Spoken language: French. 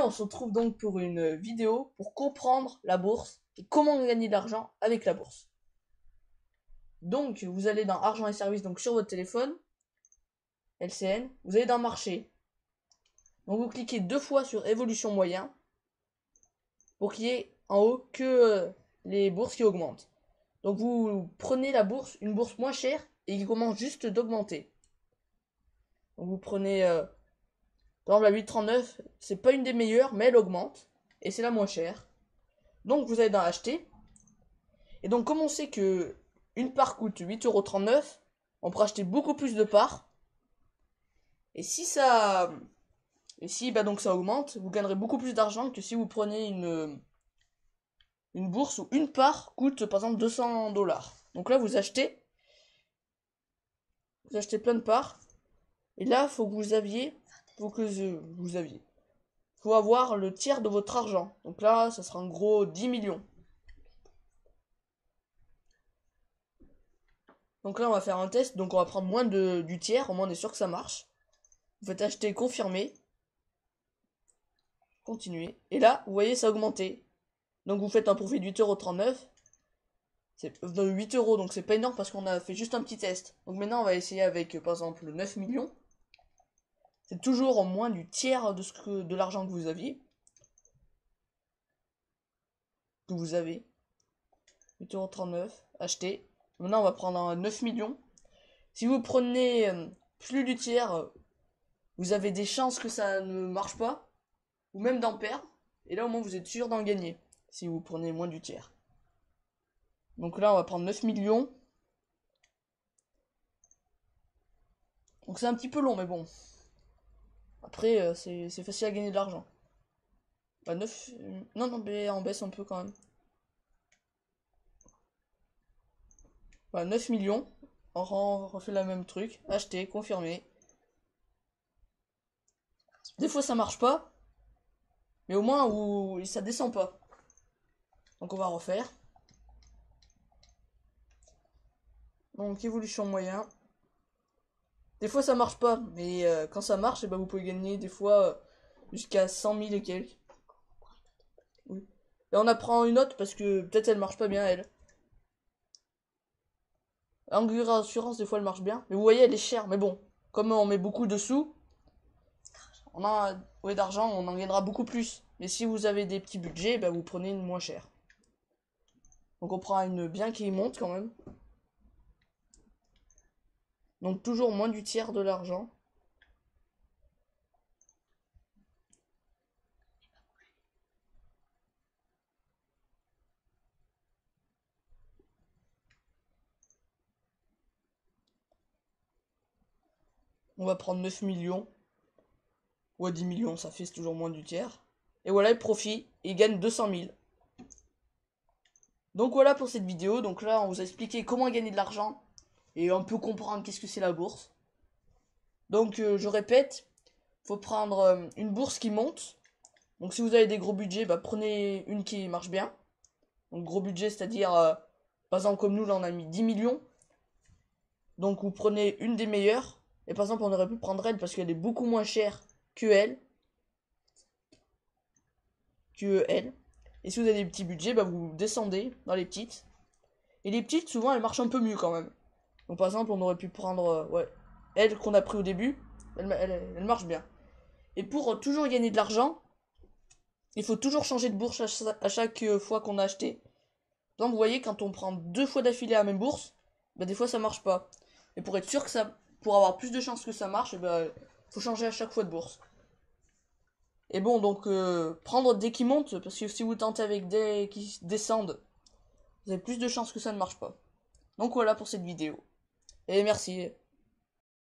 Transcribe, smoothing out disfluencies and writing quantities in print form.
on se retrouve donc pour une vidéo pour comprendre la bourse et comment gagner de l'argent avec la bourse. Donc, vous allez dans Argent et services, donc sur votre téléphone, LCN, vous allez dans Marché. Donc, vous cliquez 2 fois sur Évolution moyen pour qu'il y ait en haut que les bourses qui augmentent. Donc, vous prenez la bourse, une bourse moins chère et qui commence juste d'augmenter. Donc, vous prenez, par exemple, la 8,39, c'est pas une des meilleures, mais elle augmente et c'est la moins chère. Donc, vous allez dans Acheter. Et donc, comme on sait que une part coûte 8,39 €, on peut acheter beaucoup plus de parts. Et si donc ça augmente, vous gagnerez beaucoup plus d'argent que si vous prenez une bourse où une part coûte par exemple 200 $. Donc là, vous achetez plein de parts. Et là, faut avoir le tiers de votre argent. Donc là, ça sera en gros 10 millions. Donc là, on va faire un test. Donc on va prendre moins du tiers. Au moins, on est sûr que ça marche. Vous faites acheter, confirmer. Continuer. Et là, vous voyez, ça a augmenté. Donc vous faites un profit de 8,39 €. C'est 8 €, donc c'est pas énorme parce qu'on a fait juste un petit test. Donc maintenant, on va essayer avec, par exemple, 9 millions. C'est toujours en moins du tiers de l'argent que vous aviez. Que vous avez. 8,39 €. Acheter. Maintenant, on va prendre un 9 millions. Si vous prenez plus du tiers, vous avez des chances que ça ne marche pas. Ou même d'en perdre. Et là, au moins, vous êtes sûr d'en gagner. Si vous prenez moins du tiers. Donc là, on va prendre 9 millions. Donc c'est un petit peu long, mais bon. Après, c'est facile à gagner de l'argent. Bah, 9... Non, mais on baisse un peu quand même. Bah, 9 millions. On refait le même truc. Acheter, confirmer. Des fois, ça marche pas. Mais au moins, ça descend pas. Donc on va refaire. Donc évolution moyen. Des fois ça marche pas, mais quand ça marche, et ben, vous pouvez gagner des fois jusqu'à 100 000 et quelques. Oui. Et on apprend une autre parce que peut-être elle marche pas bien elle. Angular Assurance, des fois elle marche bien. Mais vous voyez, elle est chère. Mais bon, comme on met beaucoup de sous, d'argent, on en gagnera beaucoup plus. Mais si vous avez des petits budgets, ben, vous prenez une moins chère. Donc on prend une bien qui monte quand même. Donc toujours moins du tiers de l'argent. On va prendre 9 millions. Ou à 10 millions, ça fait toujours moins du tiers. Et voilà le profit, il gagne 200 000. Donc voilà pour cette vidéo. Donc là, on vous a expliqué comment gagner de l'argent. Et un peu comprendre qu'est-ce que c'est la bourse. Donc je répète, faut prendre une bourse qui monte. Donc si vous avez des gros budgets, bah, prenez une qui marche bien. Donc gros budget, c'est-à-dire, par exemple comme nous, là on a mis 10 millions. Donc vous prenez une des meilleures. Et par exemple, on aurait pu prendre elle parce qu'elle est beaucoup moins chère que elle. Et si vous avez des petits budgets, bah, vous descendez dans les petites. Et les petites, souvent, elles marchent un peu mieux quand même. Donc par exemple, on aurait pu prendre elle qu'on a pris au début. Elle marche bien. Et pour toujours gagner de l'argent, il faut toujours changer de bourse à chaque fois qu'on a acheté. Par exemple, vous voyez, quand on prend 2 fois d'affilée la même bourse, bah, des fois ça marche pas. Et pour être sûr que pour avoir plus de chances que ça marche, bah, faut changer à chaque fois de bourse. Et bon, donc prendre dès qu'ils montent, parce que si vous tentez avec des qui descendent, vous avez plus de chances que ça ne marche pas. Donc voilà pour cette vidéo. Et merci.